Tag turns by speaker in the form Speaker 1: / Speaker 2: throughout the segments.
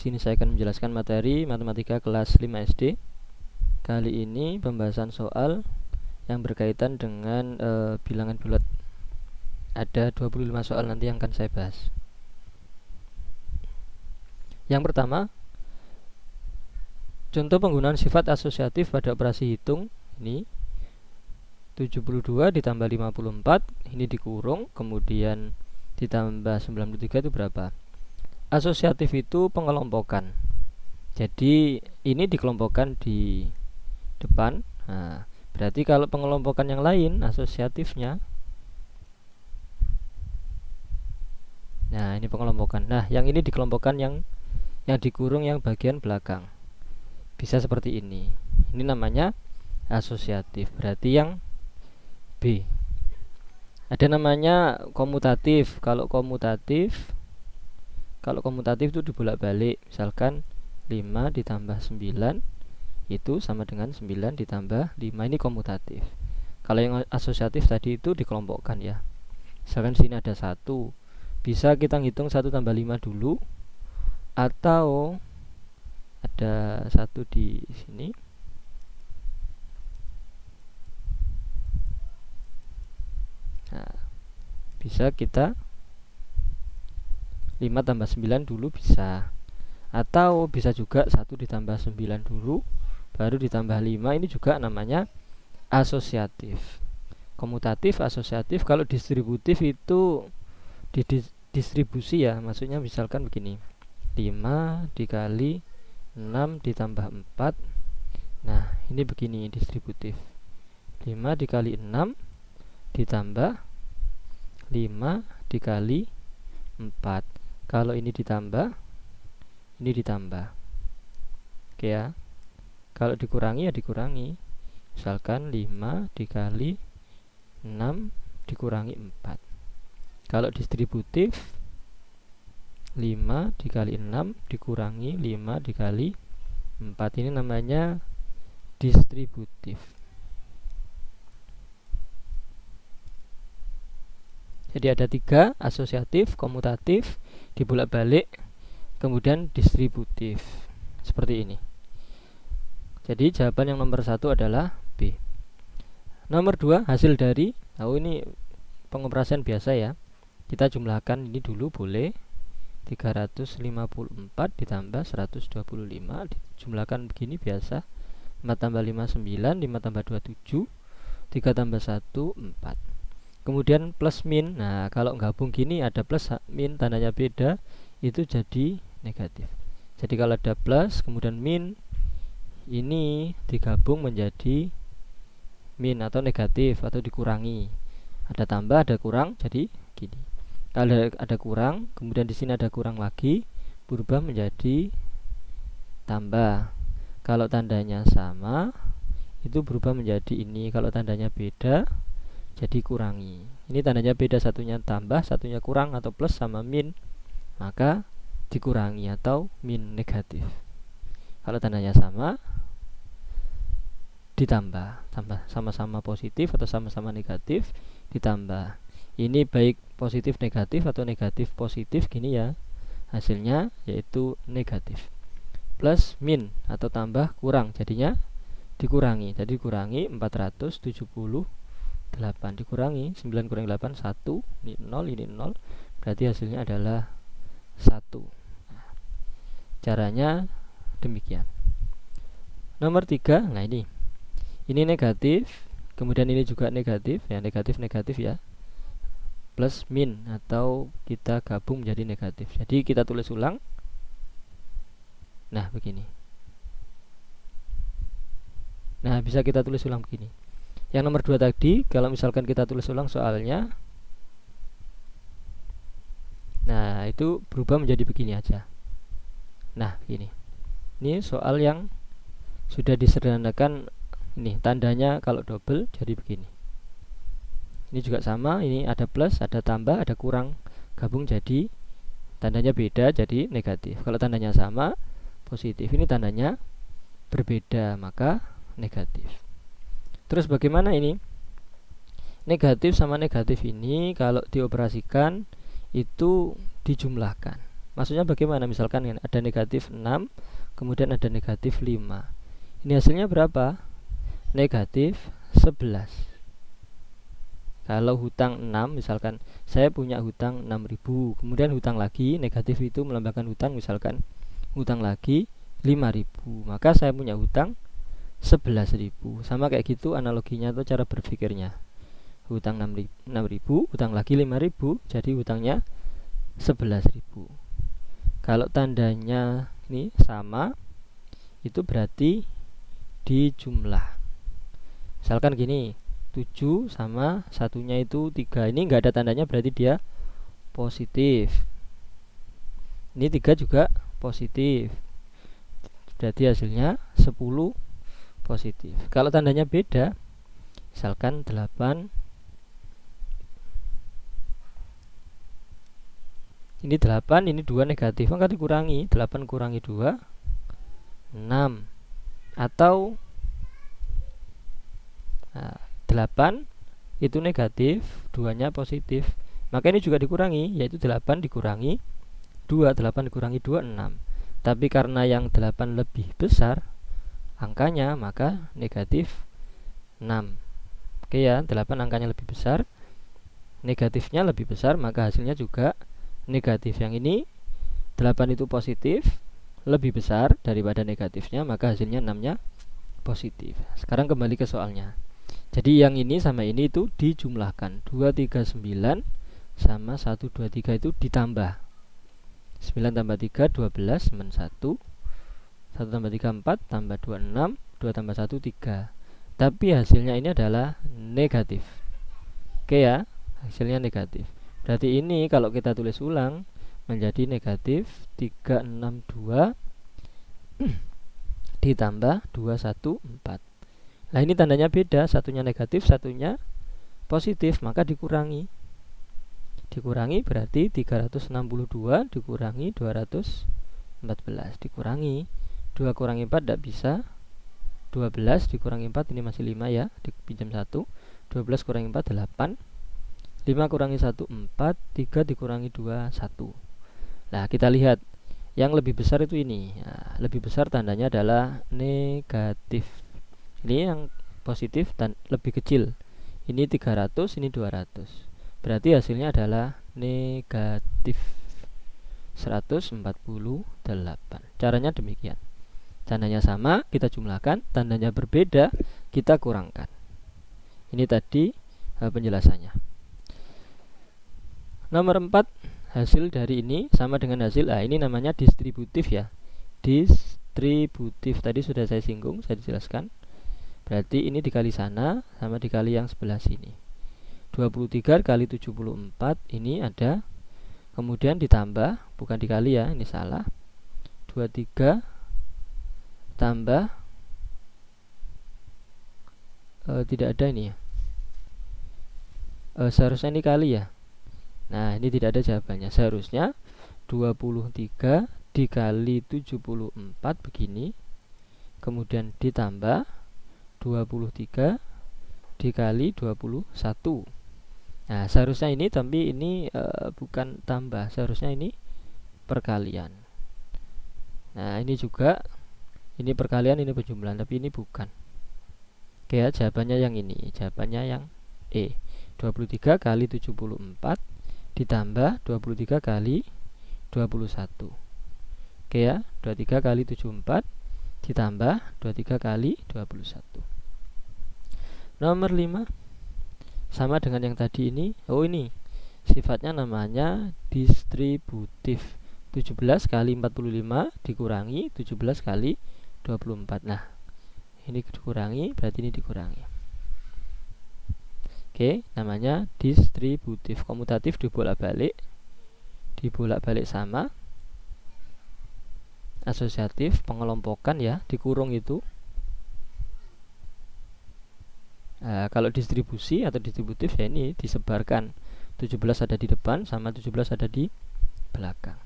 Speaker 1: Sini saya akan menjelaskan materi matematika kelas 5 SD. Kali ini pembahasan soal yang berkaitan dengan bilangan bulat. Ada 25 soal nanti yang akan saya bahas. Yang pertama, contoh penggunaan sifat asosiatif pada operasi hitung. Ini 72 ditambah 54, ini dikurung, kemudian ditambah 93 itu berapa? Asosiatif itu pengelompokan. Jadi ini dikelompokkan di depan. Nah, berarti kalau pengelompokan yang lain asosiatifnya. Nah, ini pengelompokan. Nah, yang ini dikelompokkan yang dikurung yang bagian belakang. Bisa seperti ini. Ini namanya asosiatif. Berarti yang B. Ada namanya komutatif. Kalau komutatif itu dibolak-balik. Misalkan 5 ditambah 9 itu sama dengan 9 ditambah 5. Ini komutatif. Kalau yang asosiatif tadi itu dikelompokkan ya. Misalkan sini ada 1, bisa kita ngitung 1 tambah 5 dulu, atau ada 1 di sini. Nah, bisa kita 5 tambah 9 dulu bisa, atau bisa juga 1 ditambah 9 dulu baru ditambah 5. Ini juga namanya asosiatif. Komutatif, asosiatif. Kalau distributif itu distribusi ya, maksudnya misalkan begini, 5 dikali 6 ditambah 4. Nah, ini begini distributif. 5 dikali 6 ditambah 5 dikali 4. Kalau ini ditambah, ini ditambah. Oke ya. Kalau dikurangi ya dikurangi. Misalkan 5 dikali 6 dikurangi 4. Kalau distributif, 5 dikali 6 dikurangi 5 dikali 4. Ini namanya distributif. Jadi ada 3, asosiatif, komutatif, dibolak-balik, kemudian distributif. Seperti ini. Jadi jawaban yang nomor 1 adalah B. Nomor 2, hasil dari, ini pengoperasian biasa ya. Kita jumlahkan ini dulu boleh. 354 ditambah 125 dijumlahkan begini biasa. 4 tambah 5 9, 5 tambah 2 7, 3 tambah 1 4. Kemudian plus min. Nah, kalau gabung gini ada plus min tandanya beda, itu jadi negatif. Jadi kalau ada plus kemudian min, ini digabung menjadi min atau negatif atau dikurangi. Ada tambah, ada kurang, jadi gini. Kalau ada kurang, kemudian di sini ada kurang lagi, berubah menjadi tambah. Kalau tandanya sama, itu berubah menjadi ini. Kalau tandanya beda, jadi kurangi. Ini tandanya beda, satunya tambah, satunya kurang atau plus sama min, maka dikurangi atau min negatif. Kalau tandanya sama, ditambah, sama-sama positif atau sama-sama negatif, ditambah. Ini baik positif negatif atau negatif positif gini ya, hasilnya yaitu negatif. Plus min atau tambah kurang, jadinya dikurangi. Jadi dikurangi 478 dikurangi 9 kurangi 8 1, ini 0, berarti hasilnya adalah 1. Caranya demikian. Nomor 3, nah ini negatif, kemudian ini juga negatif ya, negatif ya, plus min atau kita gabung menjadi negatif. Jadi kita tulis ulang. Nah begini. Nah, bisa kita tulis ulang begini. Yang nomor 2 tadi, kalau misalkan kita tulis ulang soalnya, nah itu berubah menjadi begini aja. Nah begini. Ini soal yang sudah disederhanakan. Ini tandanya kalau double jadi begini. Ini juga sama, ini ada plus, ada tambah, ada kurang, gabung jadi tandanya beda, jadi negatif. Kalau tandanya sama, positif. Ini tandanya berbeda, maka negatif. Terus bagaimana ini? Negatif sama negatif ini kalau dioperasikan itu dijumlahkan. Maksudnya bagaimana? Misalkan ada negatif 6, kemudian ada negatif 5. Ini hasilnya berapa? Negatif 11. Kalau hutang 6, misalkan saya punya hutang 6.000, kemudian hutang lagi, negatif itu melambangkan hutang, misalkan hutang lagi 5.000, maka saya punya hutang 11.000. Sama kayak gitu analoginya atau cara berpikirnya. Hutang 6.000, hutang lagi 5.000, jadi hutangnya 11.000. Kalau tandanya ini sama, itu berarti dijumlah. Misalkan gini, 7 sama satunya itu 3. Ini enggak ada tandanya, berarti dia positif. Ini 3 juga positif, berarti hasilnya 10 positif. Kalau tandanya beda, misalkan 8, ini 8, ini 2 negatif, maka dikurangi. 8 kurangi 2, 6. Atau 8 itu negatif, 2-nya positif, maka ini juga dikurangi, yaitu 8 dikurangi 2. 8 dikurangi 2, 6. Tapi karena yang 8 lebih besar angkanya, maka negatif 6. Oke ya, 8 angkanya lebih besar, negatifnya lebih besar, maka hasilnya juga negatif. Yang ini 8 itu positif, lebih besar daripada negatifnya, maka hasilnya 6-nya positif. Sekarang kembali ke soalnya. Jadi yang ini sama ini itu dijumlahkan. 239 sama 123 itu ditambah. 9 tambah 3 12, 1. 1 tambah 3 4, tambah 2 6, 2 tambah 1 3. Tapi hasilnya ini adalah negatif. Oke ya, hasilnya negatif. Berarti ini kalau kita tulis ulang menjadi negatif 362 ditambah 214. Nah ini tandanya beda, satunya negatif, satunya positif, maka dikurangi. Dikurangi berarti 362 dikurangi 214, dikurangi 2 kurangi 4 tidak bisa, 12 dikurangi 4 ini masih 5 ya, dipinjam 1, 12 kurangi 4 8, 5 kurangi 1 4, 3 dikurangi 2 1. Nah kita lihat yang lebih besar itu ini. Nah, lebih besar tandanya adalah negatif. Ini yang positif dan lebih kecil. Ini 300, ini 200. Berarti hasilnya adalah negatif 148. Caranya demikian. Tandanya sama, kita jumlahkan. Tandanya berbeda, kita kurangkan. Ini tadi penjelasannya. Nomor 4, hasil dari ini sama dengan hasil ini namanya distributif ya. Distributif tadi sudah saya singgung, saya dijelaskan. Berarti ini dikali sana sama dikali yang sebelah sini. 23 kali 74 ini ada, kemudian ditambah, bukan dikali ya, ini salah. 23 tambah tidak ada ini ya. Seharusnya ini kali ya. Nah ini tidak ada jawabannya. Seharusnya 23 dikali 74 begini, kemudian ditambah 23 dikali 21. Nah seharusnya ini, tapi ini bukan tambah, seharusnya ini perkalian. Nah ini juga, ini perkalian, ini penjumlahan, tapi ini bukan. Oke ya, jawabannya yang ini, jawabannya yang E. 23 kali 74 ditambah 23 kali 21. Oke ya, 23 kali 74 ditambah 23 kali 21. Nomor 5 sama dengan yang tadi ini. Oh ini sifatnya namanya distributif. 17 kali 45 dikurangi 17 kali 24. Nah ini dikurangi, berarti ini dikurangi. Oke, namanya distributif. Komutatif dibolak-balik sama. Asosiatif pengelompokan ya, dikurung itu. Kalau distribusi atau distributif ya ini disebarkan. 17 ada di depan sama 17 ada di belakang.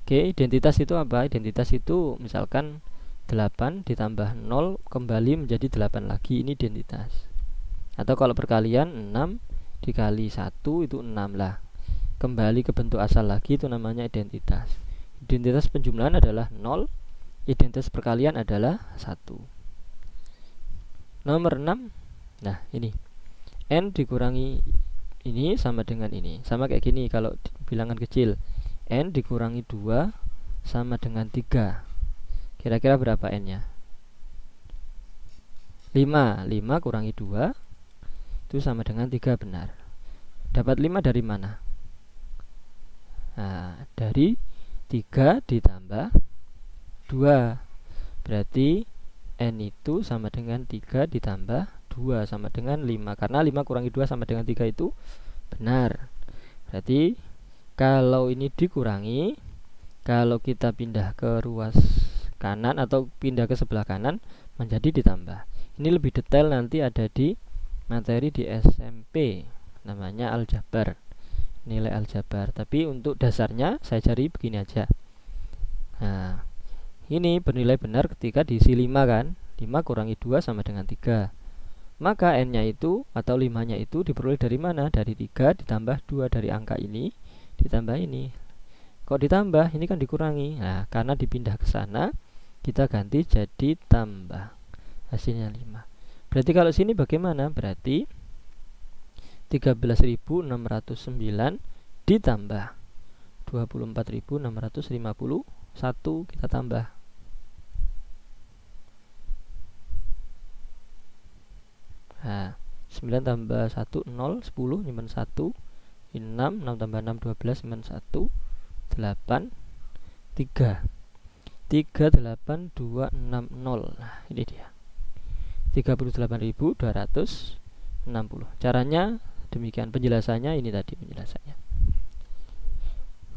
Speaker 1: Oke, identitas itu apa? Identitas itu misalkan 8 ditambah 0 kembali menjadi 8 lagi, ini identitas. Atau kalau perkalian 6 dikali 1 itu 6 lah. kembali ke bentuk asal lagi, itu namanya identitas. Identitas penjumlahan adalah 0, identitas perkalian adalah 1. Nomor 6. Nah, ini n dikurangi ini sama dengan ini. Sama kayak gini kalau bilangan kecil. N dikurangi 2 sama dengan 3. Kira-kira berapa n-nya? 5. 5 kurangi 2 itu sama dengan 3, benar. Dapat 5 dari mana? Nah, dari 3 ditambah 2. Berarti n itu sama dengan 3 ditambah 2 sama dengan 5. Karena 5 kurangi 2 sama dengan 3 itu benar. Berarti kalau ini dikurangi, kalau kita pindah ke ruas kanan atau pindah ke sebelah kanan menjadi ditambah. Ini lebih detail nanti ada di materi di SMP, namanya aljabar, nilai aljabar. Tapi untuk dasarnya saya cari begini aja. Nah, ini bernilai benar ketika diisi 5 kan. 5 kurangi 2 sama dengan 3. Maka n-nya itu atau 5-nya itu diperoleh dari mana? Dari 3 ditambah 2 dari angka ini ditambah ini. Kok ditambah? Ini kan dikurangi. Nah, karena dipindah ke sana, kita ganti jadi tambah. Hasilnya 5. Berarti kalau sini bagaimana? Berarti 13.609 ditambah 24.651 kita tambah. Nah, 9 tambah 1 0, 10 nyimpen 1, 6 tambah 6 12 nyimpen 1, 8 3 38260. Nah, ini dia 38.260. Caranya demikian, penjelasannya ini tadi penjelasannya.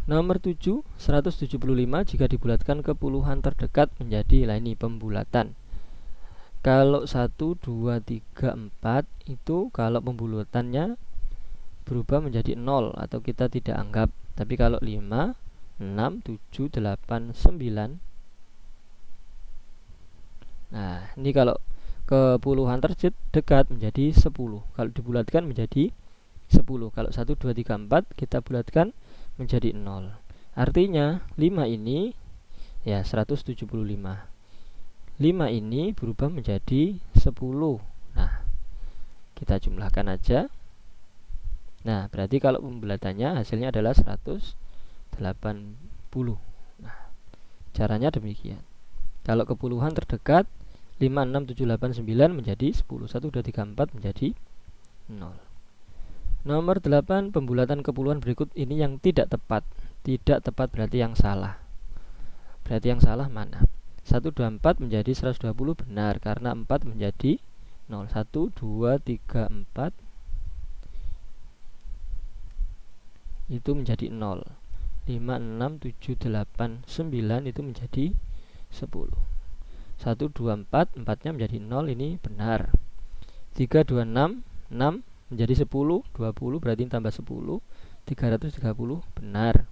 Speaker 1: Nomor 7, 175 jika dibulatkan ke puluhan terdekat menjadi, lah ini pembulatan. Kalau 1, 2, 3, 4 itu kalau pembulatannya berubah menjadi 0 atau kita tidak anggap. Tapi kalau 5, 6, 7, 8, 9. Nah, ini kalau ke puluhan terdekat menjadi 10. Kalau dibulatkan menjadi 10. Kalau 1, 2, 3, 4 kita bulatkan menjadi 0. Artinya 5 ini ya 175. 5 ini berubah menjadi 10. Nah, kita jumlahkan aja. Nah, berarti kalau pembulatannya hasilnya adalah 180. Nah, caranya demikian. Kalau ke puluhan terdekat 5, 6, 7, 8, 9 menjadi 10. 1, 2, 3, 4 menjadi 0. Nomor 8, pembulatan ke puluhan berikut ini yang tidak tepat. Tidak tepat berarti yang salah. Berarti yang salah mana? 124 menjadi 120 benar karena 4 menjadi 0. 1, 2, 3, 4 itu menjadi 0. 5, 6, 7, 8, 9 itu menjadi 10. 1, 2, 4 4-nya menjadi 0, ini benar. 3, 2, 6 6 menjadi 10. 20 berarti tambah 10. 330 benar.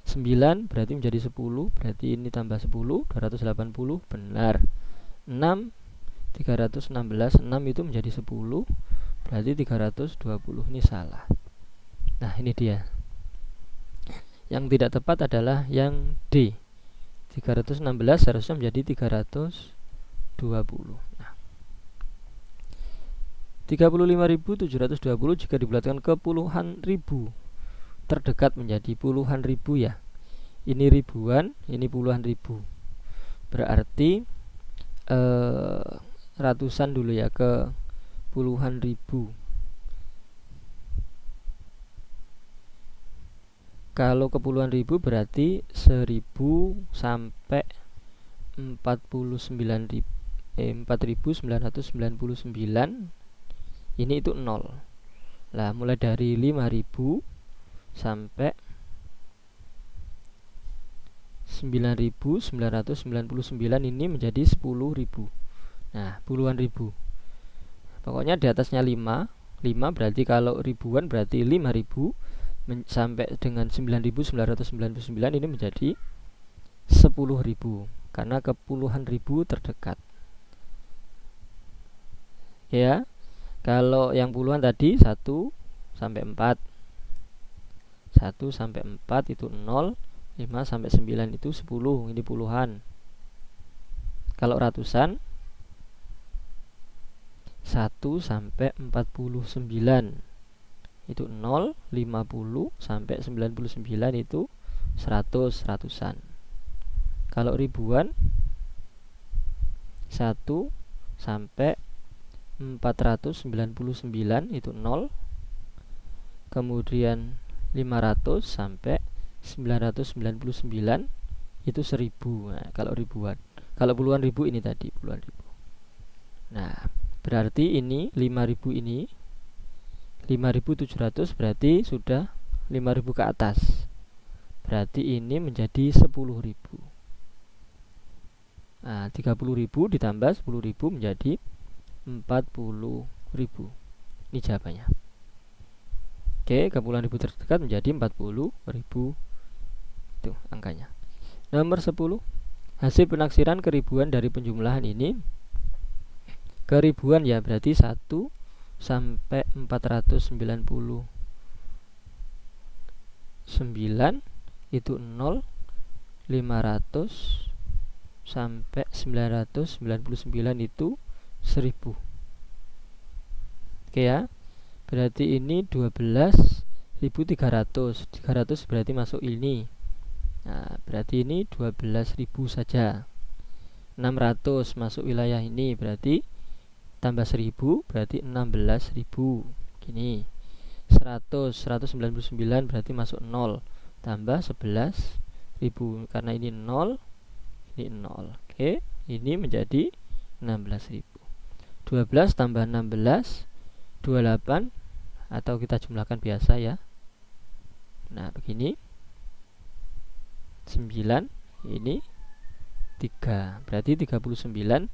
Speaker 1: 9 berarti menjadi 10, berarti ini tambah 10, 280 benar. 6 316, 6 itu menjadi 10, berarti 320, ini salah. Nah, ini dia. Yang tidak tepat adalah yang D. 316 harusnya menjadi 320. Nah, 35.720 jika dibulatkan ke puluhan ribu terdekat menjadi puluhan ribu ya. Ini ribuan, ini puluhan ribu. Berarti ratusan dulu ya, ke puluhan ribu. Kalau ke puluhan ribu berarti 1000 sampai 4.999. Ini itu 0. Lah, mulai dari 5.000 sampai 9.999 ini menjadi 10.000. Nah, puluhan ribu. Pokoknya di atasnya 5 berarti kalau ribuan berarti 5.000 sampai dengan 9.999 ini menjadi 10.000 karena ke puluhan ribu terdekat. Ya. Kalau yang puluhan tadi 1 sampai 4. 1 1 sampai 4 itu 0, 5 sampai 9 itu 10, ini puluhan. Kalau ratusan 1 sampai 49 itu 0, 50 sampai 99 itu 100, ratusan. Kalau ribuan 1 sampai 499 itu 0, kemudian 500 sampai 999 itu 1000. Nah, kalau ribuan. Kalau puluhan ribu ini tadi puluhan ribu. Nah, berarti ini 5000 ini 5700 berarti sudah 5000 ke atas. Berarti ini menjadi 10.000. Nah, 30.000 ditambah 10.000 menjadi 40.000. Ini jawabannya. Oke, ke puluhan ribu terdekat menjadi 40.000. Itu angkanya. Nomor 10. Hasil penaksiran keribuan dari penjumlahan ini. Keribuan ya berarti 1 sampai 499 itu 0, 500 sampai 999 itu 1000. Oke ya. Berarti ini 12.300. 300 berarti masuk ini. Nah, berarti ini 12.000 saja. 600 masuk wilayah ini, berarti tambah 1000 berarti 16.000. Gini. 199 berarti masuk 0, tambah 11.000 karena ini 0, ini 0. Oke, ini menjadi 16.000. 12 tambah 16 28, atau kita jumlahkan biasa ya. Nah, begini. 9 ini 3, berarti 39.000.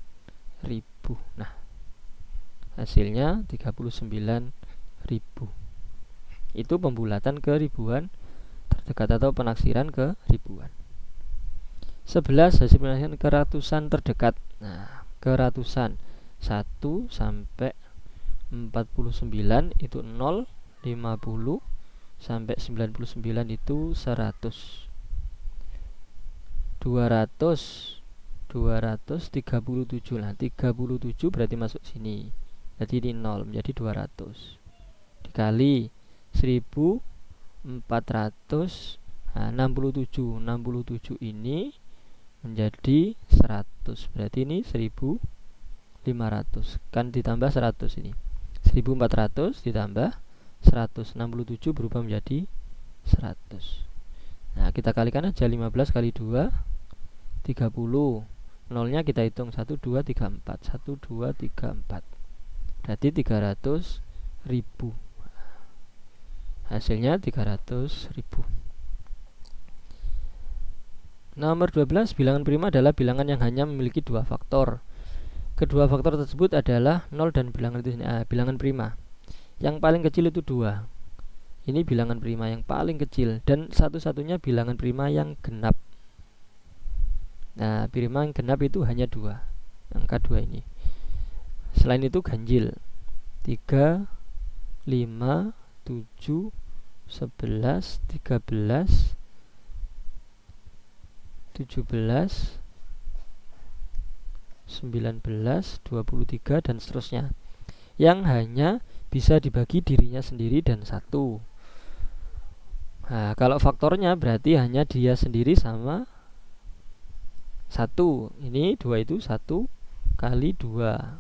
Speaker 1: Nah, hasilnya 39.000. Itu pembulatan ke ribuan terdekat atau penaksiran ke ribuan. 11 hasil penaksiran ke ratusan terdekat. Nah, ke ratusan 1 sampai 49 itu 0, 50 sampai 99 itu 100. 237. Nah, 37 berarti masuk sini. Jadi ini 0 menjadi 200. Dikali 1400. Nah, 67 ini menjadi 100. Berarti ini 1500. Kan ditambah 100 ini. 1400 ditambah 167 berubah menjadi 100. Nah, kita kalikan aja 15 kali 2 30. Nolnya kita hitung 1 2 3 4. 1 2 3 4. Berarti 300.000. Hasilnya 300.000. Nomor 12, bilangan prima adalah bilangan yang hanya memiliki dua faktor. Kedua faktor tersebut adalah 0 dan bilangan itu bilangan prima. Yang paling kecil itu 2. Ini bilangan prima yang paling kecil dan satu-satunya bilangan prima yang genap. Nah, prima yang genap itu hanya 2. Angka 2 ini. Selain itu ganjil. 3, 5, 7, 11, 13, 17, 19, 23 dan seterusnya, yang hanya bisa dibagi dirinya sendiri dan 1. Nah, kalau faktornya berarti hanya dia sendiri sama 1. Ini 2 itu 1 kali 2,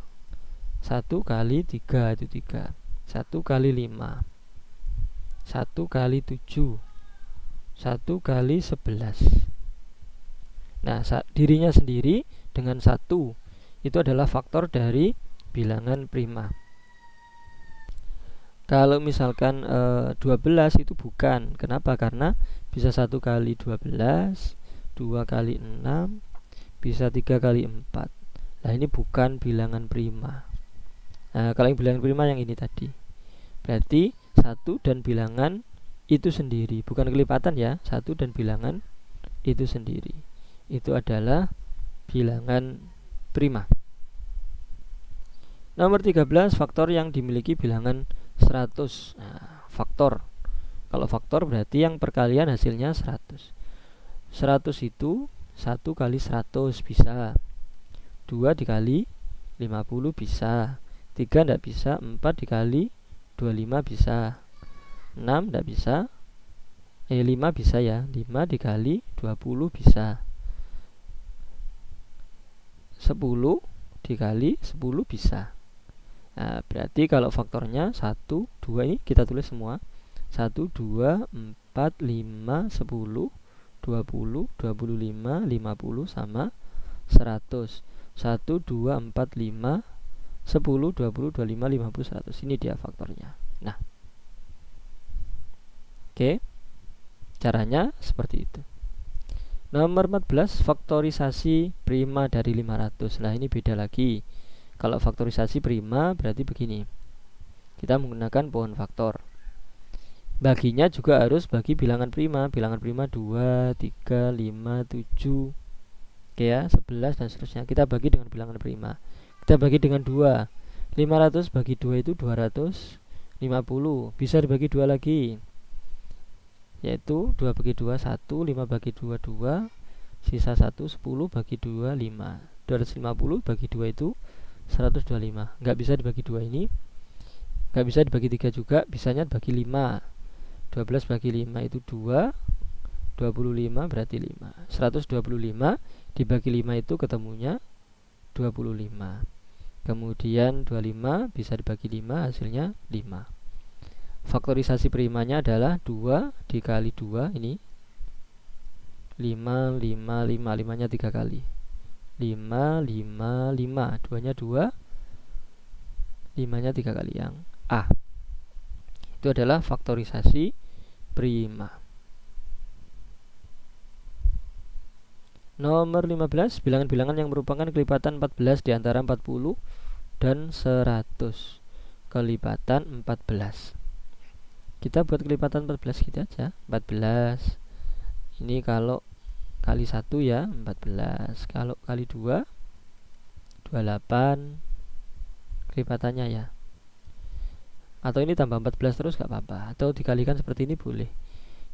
Speaker 1: 1 kali 3 itu 3, 1 kali 5, 1 kali 7, 1 kali 11. Nah, dirinya sendiri dengan 1 itu adalah faktor dari bilangan prima. Kalau misalkan 12 itu bukan. Kenapa? Karena bisa 1 kali 12, 2 kali 6, bisa 3 kali 4. Nah, ini bukan bilangan prima. Nah, kalau yang bilangan prima yang ini tadi. Berarti 1 dan bilangan itu sendiri, bukan kelipatan ya. 1 dan bilangan itu sendiri. Itu adalah bilangan prima. Nomor 13, faktor yang dimiliki bilangan 100. Nah, faktor Kalau faktor berarti yang perkalian hasilnya 100. 100 itu 1 kali 100 bisa, 2 dikali 50 bisa, 3 tidak bisa, 4 dikali 25 bisa, 6 tidak bisa, 5 bisa ya, 5 dikali 20 bisa, 10 dikali 10 bisa. Nah, berarti kalau faktornya 1, 2 ini kita tulis semua. 1, 2, 4, 5, 10, 20, 25, 50 sama 100. 1, 2, 4, 5, 10, 20, 25, 50, 100. Ini dia faktornya. Nah, oke, caranya seperti itu. Nomor 14, faktorisasi prima dari 500. Nah, ini beda lagi. Kalau faktorisasi prima berarti begini. Kita menggunakan pohon faktor. Baginya juga harus bagi bilangan prima. Bilangan prima 2, 3, 5, 7, oke ya, 11 dan seterusnya. Kita bagi dengan bilangan prima. Kita bagi dengan 2. 500 bagi 2 itu 250. Bisa dibagi 2 lagi, yaitu 2 bagi 2 1, 5 bagi 2 2, sisa 1, 10 bagi 2 5. 250 bagi 2 itu 125. Nggak bisa dibagi 2 ini. Nggak bisa dibagi 3 juga, bisanya bagi 5. 12 bagi 5 itu 2, 25 berarti 5. 125 dibagi 5 itu ketemunya 25. Kemudian 25 bisa dibagi 5, hasilnya 5. Faktorisasi primanya adalah 2 dikali 2, ini 5, 5, 5, 5 nya 3 kali, 5, 5, 5, 2 nya 2, 5 nya 3 kali, yang A. Itu adalah faktorisasi prima. Nomor 15, bilangan-bilangan yang merupakan kelipatan 14 di antara 40 dan 100. Kelipatan 14. Kita buat kelipatan 14 gitu aja. 14. Ini kalau kali 1 ya, 14. Kalau kali 2, 28 kelipatannya ya. Atau ini tambah 14 terus gak apa-apa, atau dikalikan seperti ini boleh.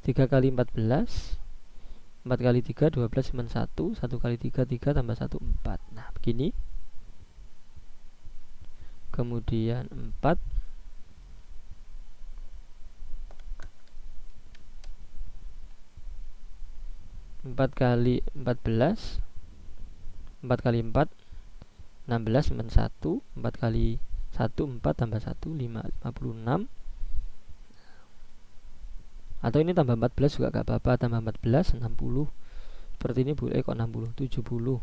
Speaker 1: 3 kali 14, 4 kali 3, 12 cuma 1, 1 kali 3, 3 tambah 1, 4. Nah, begini. Kemudian 4, 4 kali 14, 4 kali 4, 16 cuma 1, 4 kali 1, 4 tambah 1, 5, 56. Atau ini tambah 14 juga gak apa-apa, tambah 14, 60. Seperti ini boleh kok, 60, 70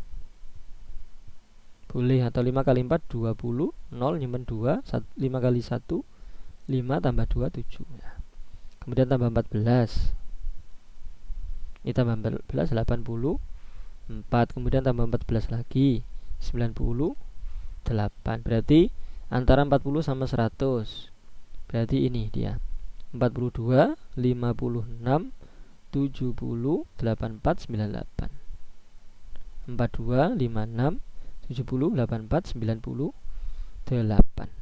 Speaker 1: boleh. Atau 5 kali 4, 20, 0 nyimpen 2, 5 kali 1, 5 tambah 2, 7 ya. Kemudian tambah 14, ini tambah 14, 80, 4, kemudian tambah 14 lagi, 98. Berarti antara 40 sama 100. Berarti ini dia 42, 56, 70, 84, 98. 42, 56, 70, 84, 98.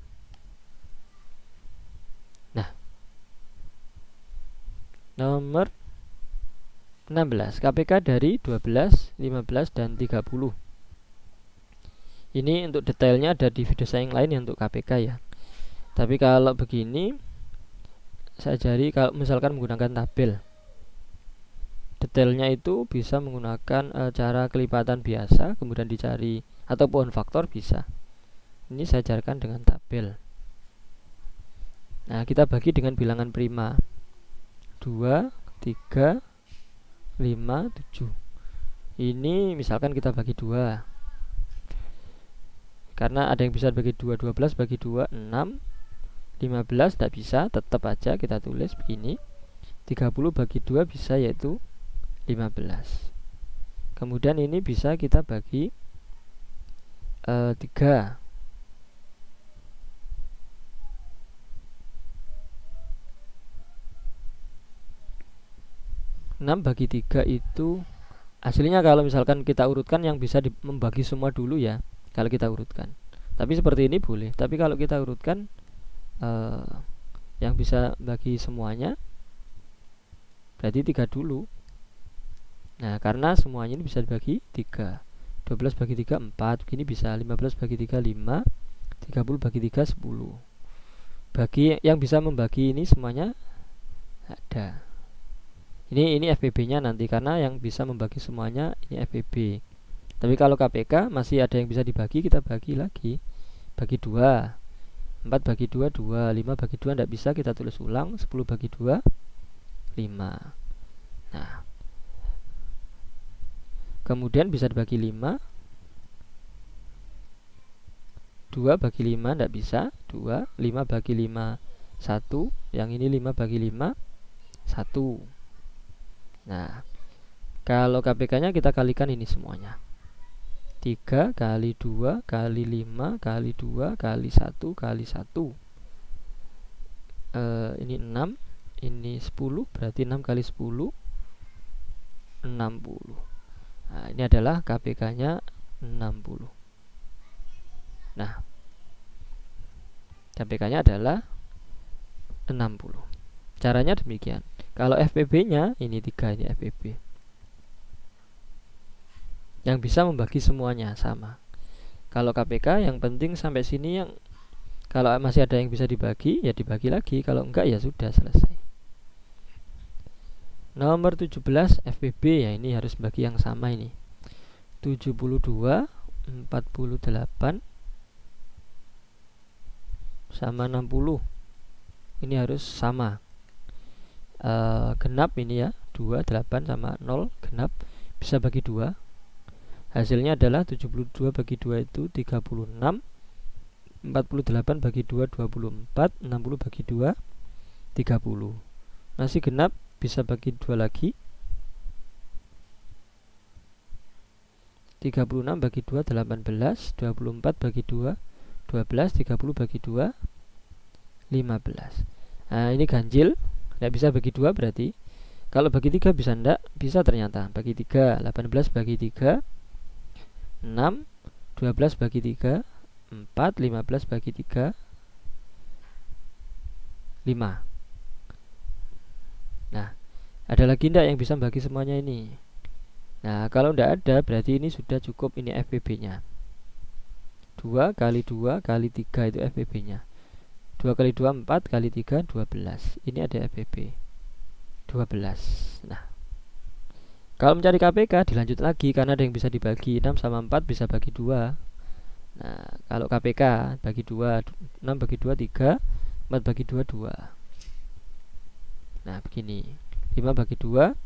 Speaker 1: Nah, nomor 16, KPK dari 12, 15, dan 30. Ini untuk detailnya ada di video saya yang lain ya, untuk KPK ya. Tapi kalau begini saya ajari, kalau misalkan menggunakan tabel, detailnya itu bisa menggunakan cara kelipatan biasa, kemudian dicari, atau pohon faktor bisa. Ini saya ajarkan dengan tabel. Nah, kita bagi dengan bilangan prima 2, 3, 5, 7. Ini misalkan kita bagi 2, karena ada yang bisa bagi 2, 12 bagi 2, 6, 15 tidak bisa, tetap aja kita tulis begini. 30 bagi 2 bisa, yaitu 15. Kemudian ini bisa kita bagi 3. 6 bagi 3 itu aslinya, kalau misalkan kita urutkan, yang bisa membagi semua dulu ya, kalau kita urutkan. Tapi seperti ini boleh. Tapi kalau kita urutkan, yang bisa bagi semuanya berarti 3 dulu. Nah, karena semuanya ini bisa dibagi 3. 12 bagi 3 4, begini bisa. 15 bagi 3 5, 30 bagi 3 10. Bagi yang bisa membagi ini semuanya ada. Ini FPB-nya nanti, karena yang bisa membagi semuanya ini FPB. Tapi kalau KPK masih ada yang bisa dibagi, kita bagi lagi. Bagi 2. 4 bagi 2 2, 5 bagi 2 tidak bisa, kita tulis ulang. 10 bagi 2 5. Nah, kemudian bisa dibagi 5. 2 bagi 5 tidak bisa, 2. 5 bagi 5 1. Yang ini 5 bagi 5 1. Nah, kalau KPK-nya kita kalikan ini semuanya. 3 kali 2 kali 5 kali 2 kali 1 kali 1. Ini 6, ini 10, berarti 6 kali 10 60. Nah, ini adalah KPK-nya 60. Nah, KPK-nya adalah 60. Caranya demikian. Kalau FPB-nya ini 3, ini FPB. Yang bisa membagi semuanya sama. Kalau KPK yang penting sampai sini, yang kalau masih ada yang bisa dibagi ya dibagi lagi, kalau enggak ya sudah selesai. Nomor 17 FPB, ya ini harus bagi yang sama ini. 72 48 sama 60. Ini harus sama. Genap ini ya, 2 8 sama 0 genap, bisa bagi 2. Hasilnya adalah 72 bagi 2 itu 36, 48 bagi 2 24, 60 bagi 2 30. Masih genap, bisa bagi 2 lagi. 36 bagi 2 18, 24 bagi 2 12, 30 bagi 2 15. Nah, ini ganjil, tidak bisa bagi 2 berarti. Kalau bagi 3 bisa enggak? Bisa ternyata. Bagi 3, 18 bagi 3 6, 12 bagi 3 4, 15 bagi 3 5. Nah, ada lagi enggak yang bisa bagi semuanya ini? Nah, kalau enggak ada berarti ini sudah cukup, ini FPB-nya. 2 kali 2 kali 3 itu FPB-nya. 2 kali 2 4 kali 3 12. Ini ada FPB 12. Nah, kalau mencari KPK dilanjut lagi, karena ada yang bisa dibagi. 6 sama 4 bisa bagi 2. Nah, kalau KPK bagi 2, 6 bagi 2 3, 4 bagi 2 2. Nah, begini. 5 bagi 2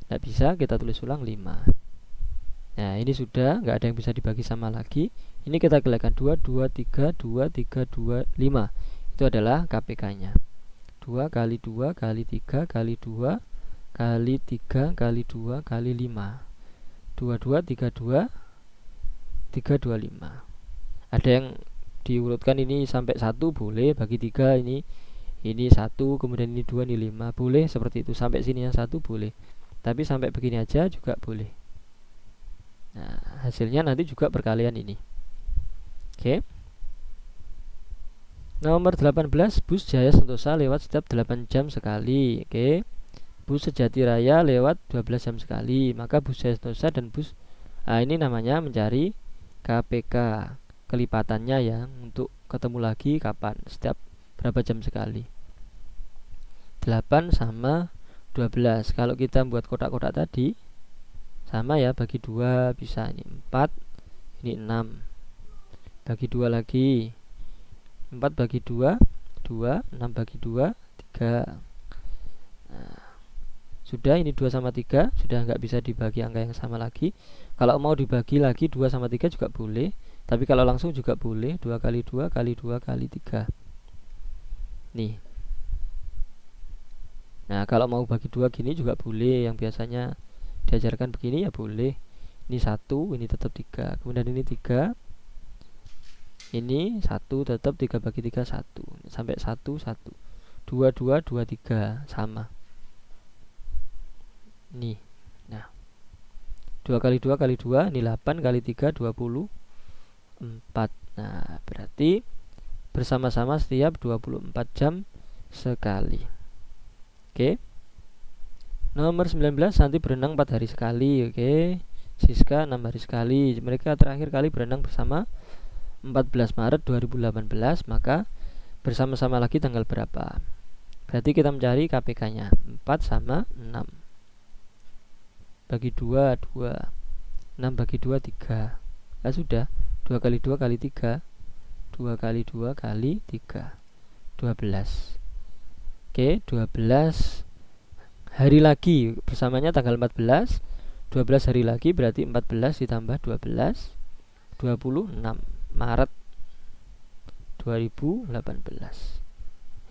Speaker 1: tidak bisa, kita tulis ulang 5. Nah, ini sudah nggak ada yang bisa dibagi sama lagi. Ini kita kalikan 2 2 3 2 3 2 5. Itu adalah KPK-nya. 2 kali 2 kali 3 kali 2 kali 3 kali 2 kali 5. 22 32 325. Ada yang diurutkan ini sampai 1 boleh, bagi 3 ini 1, kemudian ini 2, ini 5, boleh seperti itu. Sampai sini yang 1 boleh. Tapi sampai begini aja juga boleh. Nah, hasilnya nanti juga perkalian ini. Oke. Nomor 18, bus Jaya Sentosa lewat setiap 8 jam sekali. Oke. Bus Sejati Raya lewat 12 jam sekali. Maka bus Jaya Sentosa dan bus, ini namanya mencari KPK, kelipatannya ya, untuk ketemu lagi kapan, setiap berapa jam sekali. 8 sama 12. Kalau kita buat kotak-kotak tadi sama ya, bagi 2 bisa, ini 4, ini 6. Bagi 2 lagi, 4 bagi 2 2, 6 bagi 2 3. Nah, sudah, ini 2 sama 3 sudah nggak bisa dibagi angka yang sama lagi. Kalau mau dibagi lagi 2 sama 3 juga boleh, tapi kalau langsung juga boleh. 2 kali 2 kali 2 kali 3. Nih. Nah, kalau mau bagi 2 gini juga boleh, yang biasanya diajarkan begini ya boleh. Ini 1, ini tetap 3. Kemudian ini 3, ini 1 tetap 3 bagi 3 1. Sampai 1 1. 2 2 2 3 sama. Nih. Nah, 2 kali 2 kali 2 ini 8 kali 3 24. Nah, berarti bersama-sama setiap 24 jam sekali. Oke. Nomor 19, Santi berenang 4 hari sekali. Oke. Siska 6 hari sekali. Mereka terakhir kali berenang bersama 14 Maret 2018. Maka bersama-sama lagi tanggal berapa? Berarti kita mencari KPK-nya. 4 sama 6. Bagi 2, 2. 6 bagi 2, 3. Nah sudah. 2 kali 2 kali 3. 2 kali 2 kali 3. 12. Oke, 12 hari lagi bersamanya tanggal 14. 12 hari lagi berarti 14 ditambah 12, 26 Maret 2018.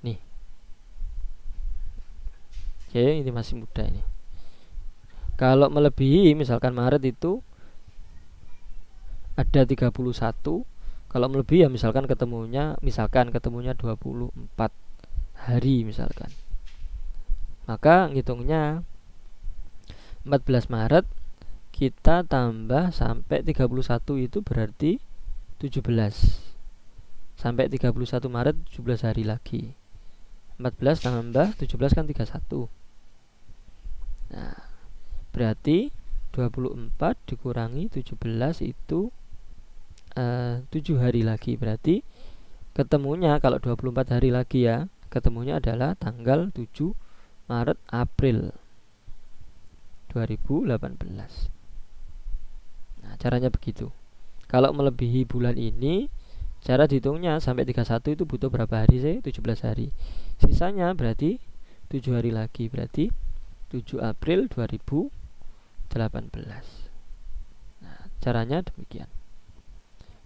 Speaker 1: Nih. Oke, ini masih mudah ini. Kalau melebihi misalkan Maret itu ada 31. Kalau melebihi ya misalkan ketemunya 24 hari misalkan. Maka ngitungnya 14 Maret kita tambah sampai 31 itu berarti 17. Sampai 31 Maret 17 hari lagi. 14 tambah 17 kan 31. Nah, berarti 24 dikurangi 17 itu 7 hari lagi. Berarti ketemunya kalau 24 hari lagi ya, ketemunya adalah tanggal 7 Maret April 2018. Nah, caranya begitu. Kalau melebihi bulan ini, cara dihitungnya sampai 31 itu butuh berapa hari sih? 17 hari. Sisanya berarti 7 hari lagi, berarti 7 April 2018. Nah, caranya demikian.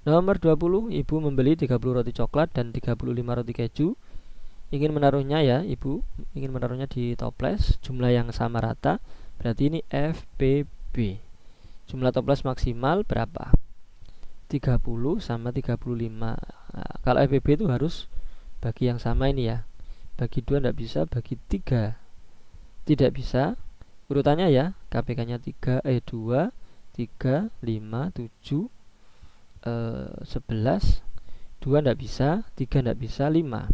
Speaker 1: Nomor 20, ibu membeli 30 roti coklat dan 35 roti keju. Ingin menaruhnya ya, ibu ingin menaruhnya di toples jumlah yang sama rata. Berarti ini FPB. Jumlah toples maksimal berapa? 30 sama 35. Nah, kalau FPB itu harus bagi yang sama ini ya. Bagi 2 tidak bisa, bagi 3 tidak bisa. Urutannya ya, KPK-nya 2, 3, 5, 7, 11. 2 tidak bisa, 3 tidak bisa, 5.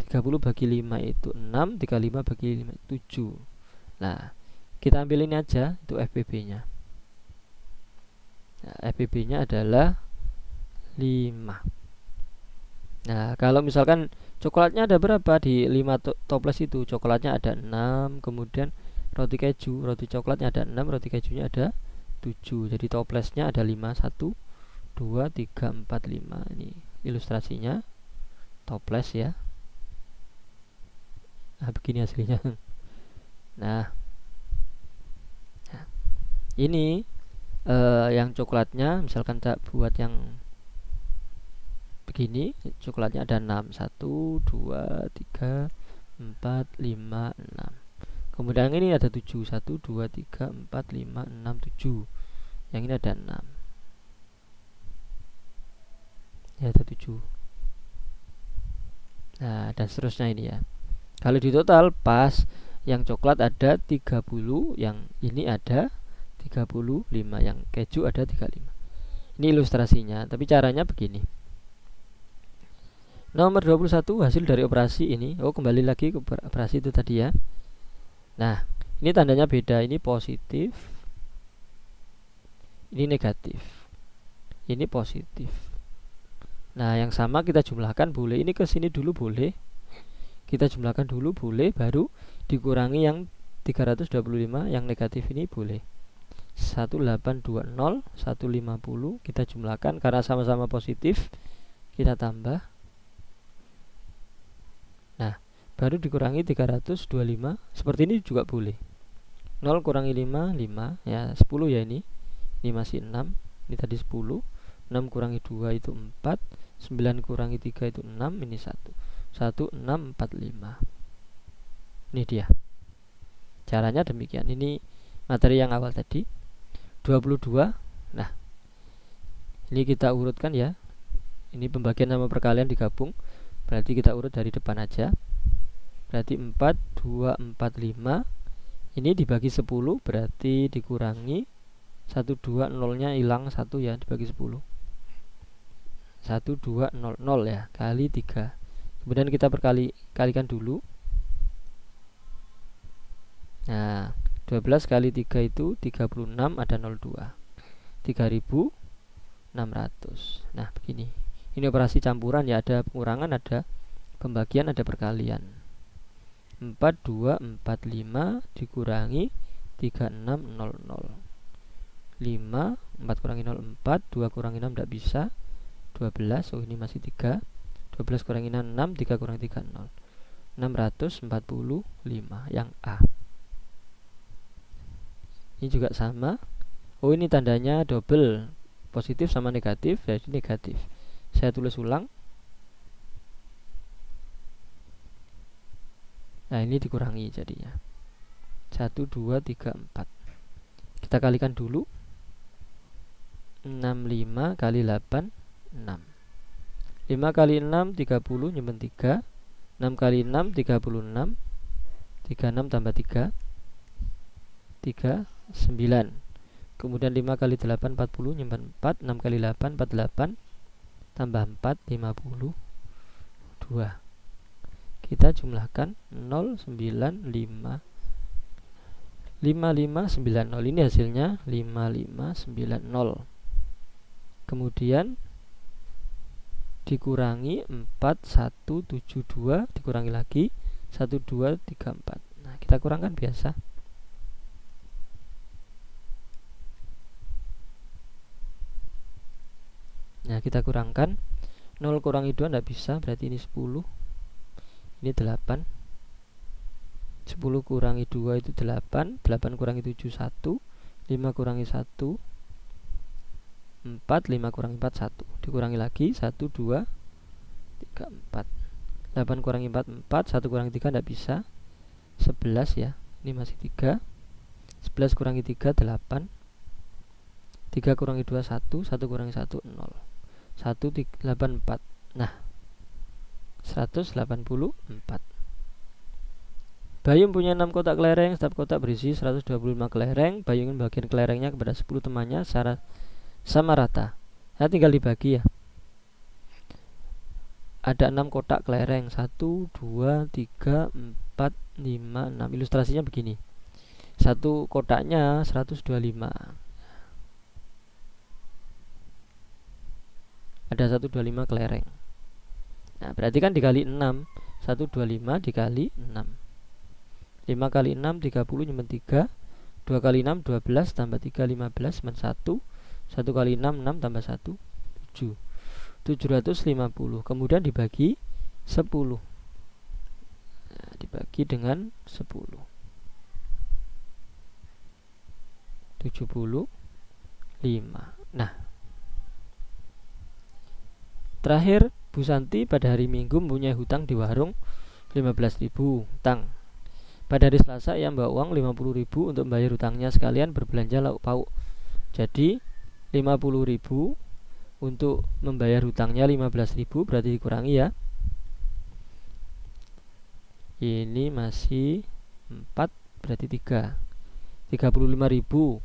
Speaker 1: 30 bagi 5 itu 6, 35 bagi 5 itu 7. Nah, kita ambil ini aja, itu FPB-nya. Nah, FPB-nya adalah 5. Nah, kalau misalkan coklatnya ada berapa di 5 toples itu? Coklatnya ada 6, kemudian roti keju, roti coklatnya ada 6, roti kejunya ada 7. Jadi toplesnya ada 5, 1, 2, 3, 4, 5. Ini ilustrasinya toples ya. Nah, begini hasilnya. Nah, ini yang coklatnya misalkan tak buat yang begini, coklatnya ada 6, 1, 2, 3, 4, 5, 6. Kemudian yang ini ada 7, 1, 2, 3, 4, 5, 6, 7. Yang ini ada 6. Ya, ada 7. Nah, dan seterusnya ini ya. Kalau di total pas yang coklat ada 30, yang ini ada 35, yang keju ada 35. Ini ilustrasinya, tapi caranya begini. Nomor 21, hasil dari operasi ini. Oh, kembali lagi ke operasi itu tadi ya. Nah, ini tandanya beda. Ini positif, ini negatif, ini positif. Nah, yang sama kita jumlahkan boleh. Ini ke sini dulu boleh. Kita jumlahkan dulu boleh, baru dikurangi yang 325 yang negatif ini boleh. 1820, 150 kita jumlahkan karena sama-sama positif, kita tambah. Nah, baru dikurangi 325. Seperti ini juga boleh. 0 kurangi 5, 5 ya, 10 ya ini. Ini masih 6. Ini tadi 10. 6 kurangi 2 itu 4. 9 kurangi 3 itu 6. Ini 1. 1, 6, 4, 5. Ini dia. Caranya demikian. Ini materi yang awal tadi. 22. Nah, ini kita urutkan ya. Ini pembagian sama perkalian digabung. Berarti kita urut dari depan aja. Berarti 4, 2, 4, 5. Ini dibagi 10 berarti dikurangi 1, 2, 0 nya hilang 1 ya, dibagi 10. 1, 2, 0, 0 ya, kali 3. Kemudian kita kalikan dulu. Nah, 12 kali 3 itu 36, ada 02, 3600. Nah begini, ini operasi campuran ya, ada pengurangan, ada pembagian, ada perkalian. 4, 2, 4, 5 dikurangi 3600. 5, 4 kurangi 0, 4, 2 kurangi 6 tidak bisa, 12, oh ini masih 3, 12 kurangi 6, 6, 3 kurangi 3, 0, 645 yang A. Ini juga sama, oh ini tandanya double, positif sama negatif, jadi negatif. Saya tulis ulang. Nah ini dikurangi jadinya 1, 2, 3, 4. Kita kalikan dulu. 65 kali 8, 6. 5 kali 6, 30, nyimpen 3. 6 kali 6, 36. 36 tambah 3, 39. Kemudian 5 kali 8, 40, nyimpen 4. 6 kali 8, 48. Tambah 4, 52. Kita jumlahkan 095 5590. Ini hasilnya 5590. Kemudian dikurangi 4172, dikurangi lagi 1234. Nah kita kurangkan biasa. Nah kita kurangkan, 0 kurangi 2 tidak bisa, berarti ini 10, ini 8. 10 kurangi 2 itu 8. 8 kurangi 7, 1. 5 kurangi 1, 4. 5 kurangi 4, 1. Dikurangi lagi 1, 2, 3, 4. 8 kurangi 4, 4. 1 kurangi 3 tidak bisa, 11 ya. Ini masih 3. 11 kurangi 3, 8. 3 kurangi 2, 1. 1 kurangi 1, 0. 184. Nah 184. Bayu punya 6 kotak kelereng, setiap kotak berisi 125 kelereng. Bayu ingin bagian kelerengnya kepada 10 temannya secara sama rata. Nah tinggal dibagi ya. Ada 6 kotak kelereng, 1, 2, 3, 4, 5, 6. Ilustrasinya begini. Satu kotaknya 125. Ada 125 kelereng. Nah berarti kan dikali 6. 125 dikali 6. 5 kali 6, 30, nyimpen 3. 2 kali 6, 12, tambah 3, 15, nyimpen 1. 1 kali 6, 6 tambah 1, 7. 750. Kemudian dibagi 10. Nah, dibagi dengan 10. 75. Nah terakhir, Bu Santi pada hari Minggu mempunyai hutang di warung 15.000 hutang. Pada hari Selasa ia membawa uang 50.000 untuk membayar hutangnya sekalian berbelanja lauk pauk. Jadi 50.000 untuk membayar hutangnya 15.000, berarti dikurangi ya. Ini masih 4, berarti 3. 35.000.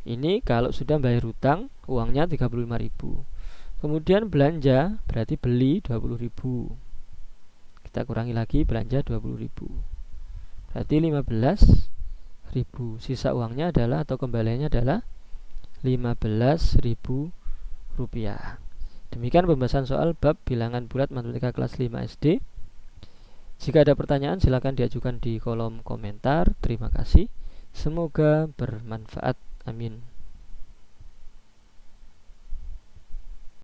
Speaker 1: Ini kalau sudah membayar hutang, uangnya 35.000. Kemudian belanja, berarti beli 20.000. Kita kurangi lagi, belanja 20.000. Berarti 15.000. Sisa uangnya adalah, atau kembaliannya adalah 15.000 rupiah. Demikian pembahasan soal bab bilangan bulat matematika kelas 5 SD. Jika ada pertanyaan silakan diajukan di kolom komentar. Terima kasih. Semoga bermanfaat. Amin.